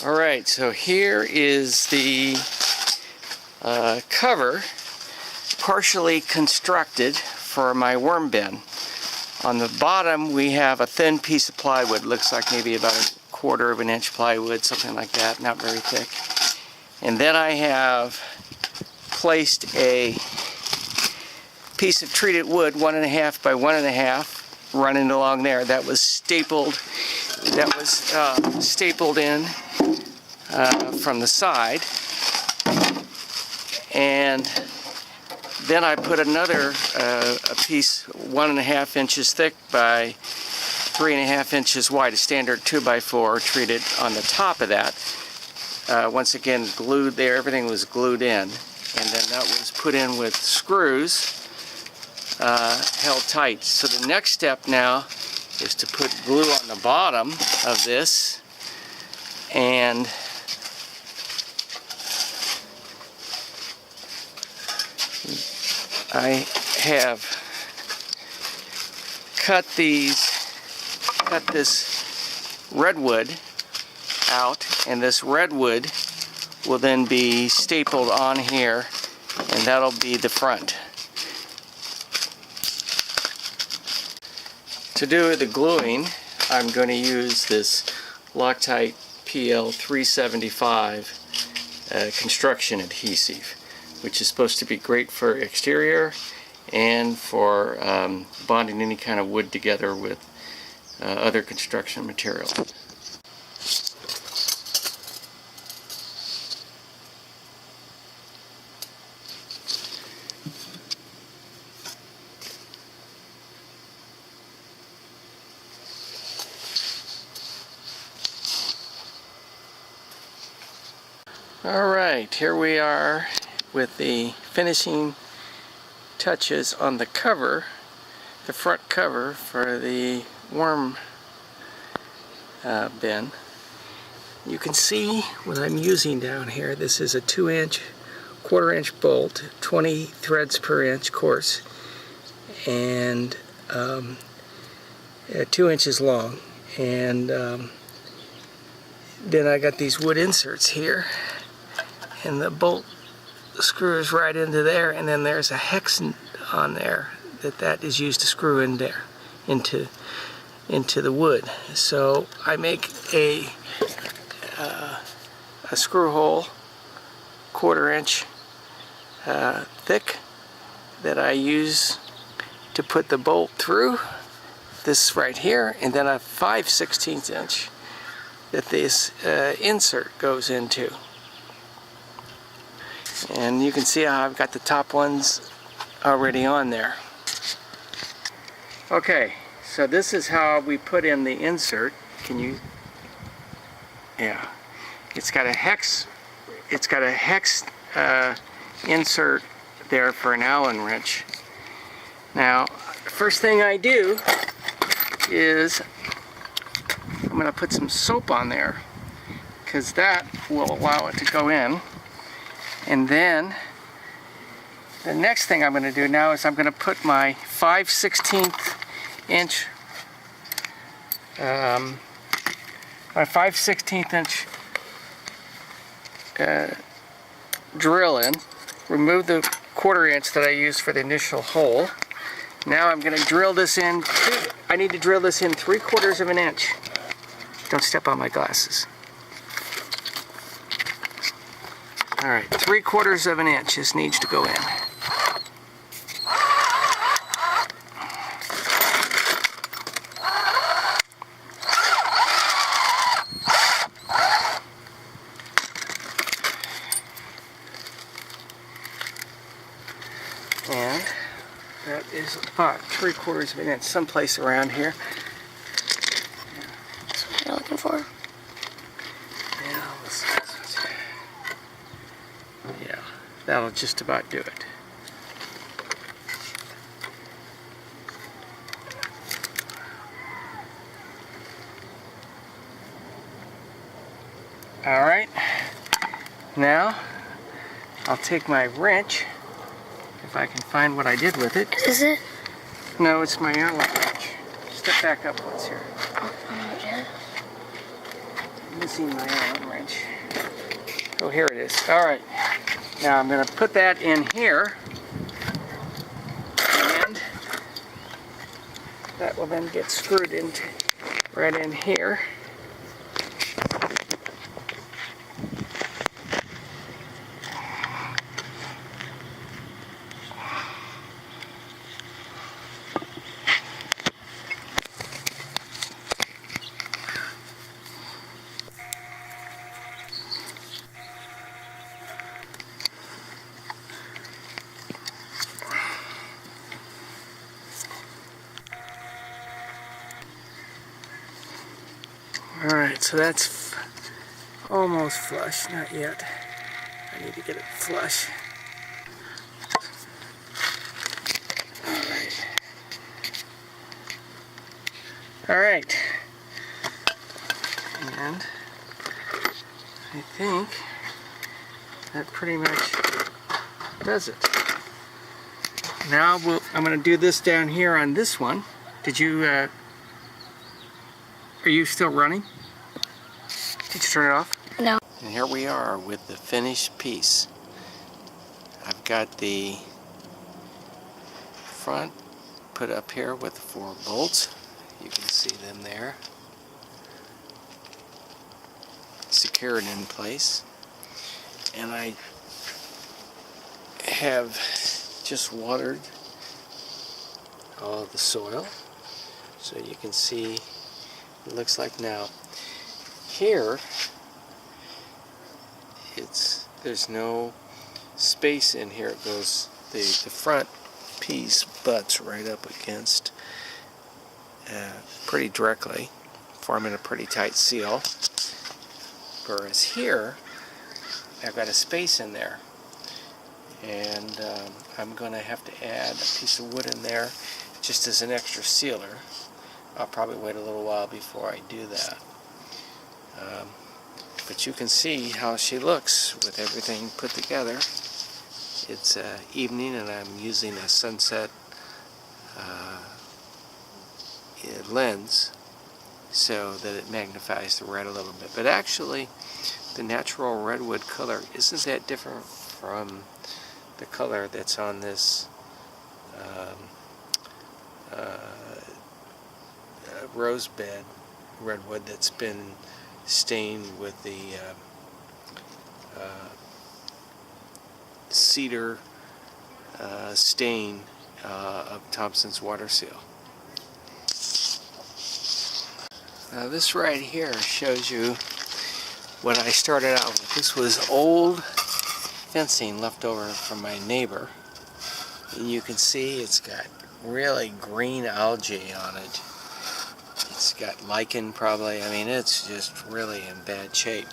Alright, so here is the cover partially constructed for my worm bin. On the bottom we have a thin piece of plywood, looks like maybe about 1/4 of an inch plywood, something like that, not very thick. And then I have placed a piece of treated wood, 1.5 by 1.5, running along there. That was stapled. In from the side, and then I put another a piece 1.5 inches thick by 3.5 inches wide, a standard 2x4 treated on the top of that. Once again, glued there. Everything was glued in, and then that was put in with screws held tight. So the next step now is to put glue on the bottom of this, and I have cut this redwood out, and this redwood will then be stapled on here, and that'll be the front. To do the gluing, I'm going to use this Loctite PL 375 construction adhesive, which is supposed to be great for exterior and for bonding any kind of wood together with other construction material. Alright, here we are with the finishing touches on the cover, the front cover for the worm bin. You can see what I'm using down here. This is a 2-inch, 1/4-inch bolt, 20 threads per inch coarse, and 2 inches long. And then I got these wood inserts here, and the bolt screws right into there, and then there's a hex on there that is used to screw in there into the wood. So I make a screw hole 1/4 inch thick that I use to put the bolt through, this right here, and then a 5/16 inch that this insert goes into. And you can see how I've got the top ones already on there. Okay, so this is how we put in the insert. Can you? Yeah, it's got a hex. It's got a hex insert there for an Allen wrench. Now, first thing I do is I'm going to put some soap on there, because that will allow it to go in. And then the next thing I'm going to do now is I'm going to put my 5/16 inch drill in, remove the 1/4 inch that I used for the initial hole. Now I'm going to drill this in. I need to drill this in 3/4 of an inch. Don't step on my glasses. Alright, 3/4 of an inch this needs to go in. And that is about 3/4 of an inch, someplace around here. That's what you're looking for. Yeah, that'll just about do it. Alright, now I'll take my wrench, if I can find what I did with it. Is it? No, it's my Allen wrench. Step back up once here. missing my Allen wrench. Oh, here it is. All right. Now I'm going to put that in here, and that will then get screwed into right in here. Alright, so that's almost flush, not yet. I need to get it flush. Alright. And I think that pretty much does it. Now I'm going to do this down here on this one. Did you, are you still running? Did you turn it off? No. And here we are with the finished piece. I've got the front put up here with the 4 bolts. You can see them there. Secured in place. And I have just watered all of the soil. So you can see it looks like now. Here, there's no space in here. It goes, the front piece butts right up against pretty directly, forming a pretty tight seal. Whereas here, I've got a space in there. And I'm going to have to add a piece of wood in there just as an extra sealer. I'll probably wait a little while before I do that. But you can see how she looks with everything put together. It's evening and I'm using a sunset lens so that it magnifies the red a little bit. But actually, the natural redwood color isn't that different from the color that's on this rose bed redwood that's been stained with the cedar stain of Thompson's water seal. Now this right here shows you what I started out with. This was old fencing left over from my neighbor, and you can see it's got really green algae on it. It's got lichen probably. I mean, it's just really in bad shape.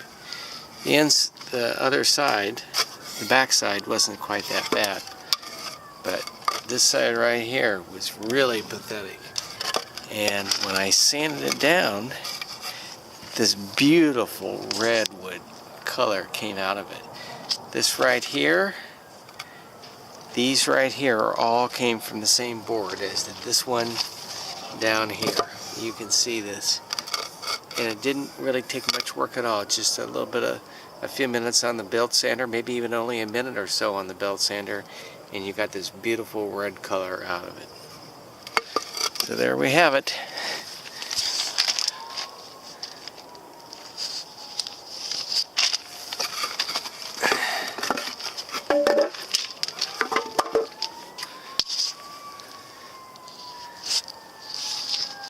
The other side, the back side, wasn't quite that bad, but this side right here was really pathetic. And when I sanded it down, this beautiful redwood color came out of it. This right here, these right here all came from the same board as did this one down here. You can see this. And it didn't really take much work at all, just a little bit of a few minutes on the belt sander, maybe even only a minute or so on the belt sander, and you got this beautiful red color out of it. So there we have it.